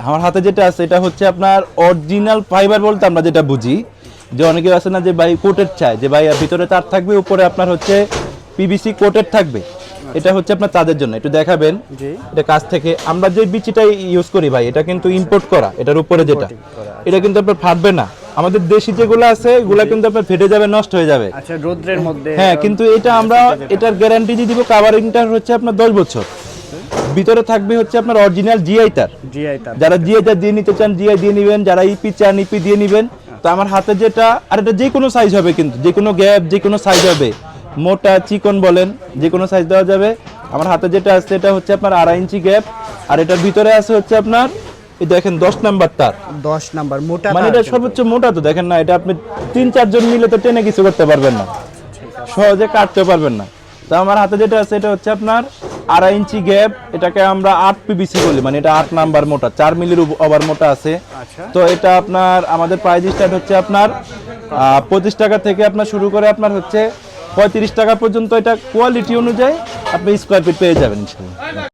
আমার হাতে যেটা আছে এটা হচ্ছে আপনার অরিজিনাল ফাইবার বলতে আমরা যেটা বুঝি, যে অনেকে আছে না যে ভাই কোটেড চায়, যে ভাই ভিতরে তার থাকবে, উপরে আপনার হচ্ছে পিভিসি কোটেড থাকবে। এটা হচ্ছে আপনার তাদের জন্য। একটু দেখাবেন এটা কাছ থেকে। আমরা যে বিচিটা ইউজ করি ভাই, এটা কিন্তু ইম্পোর্ট করা, এটার উপরে যেটা, এটা কিন্তু আপনার ফাটবে না। আমাদের দেশি যেগুলো আছে এগুলা কিন্তু আপনার ফেটে যাবে, নষ্ট হয়ে যাবে। আচ্ছা, রোদ্রের মধ্যে। হ্যাঁ, কিন্তু এটা আমরা এটার গ্যারান্টি দিয়ে দিব, কাভারিংটা হচ্ছে আপনার 10 বছর। ভিতরে থাকবে হচ্ছে আপনার অরিজিনাল জিআই তার। যারা জিআই তার দিয়ে নিতে চান জিআই দিয়ে নেবেন, যারা ইপি চান ইপি দিয়ে নেবেন। তো আমার হাতে যেটা, আর এটা যে কোনো সাইজ হবে, কিন্তু যে কোনো গ্যাপ যে কোনো সাইজ হবে, মোটা চিকন বলেন, যে কোনো সাইজ দেওয়া যাবে। আমার হাতে যেটা আছে এটা হচ্ছে আপনার 2.5 ইঞ্চি গ্যাপ, আর এটার ভিতরে আছে হচ্ছে আপনার এই দেখেন 10 নাম্বার তার। 10 নাম্বার মোটা, মানে এটা সর্বোচ্চ মোটা। তো দেখেন না, এটা আপনি 3-4 জন মিলে তো টেনে কিছু করতে পারবেন না, সহজে কাটতে পারবেন না। তো আমার হাতে যেটা আছে এটা হচ্ছে আপনার 2.5 ইঞ্চি গ্যাপ, এটাকে আমরা 8 পিবিসি বলি, মানে এটা 8 নাম্বার মোটা, 4 মিলির ওভার মোটা আছে। তো এটা আপনার আমাদের প্রাইস স্টার্ট হচ্ছে আপনার 25 টাকা থেকে আপনার শুরু করে আপনার হচ্ছে 35 টাকা পর্যন্ত। এটা কোয়ালিটি অনুযায়ী আপনি স্কোয়ার ফিট পেয়ে যাবেন ইনশাআল্লাহ।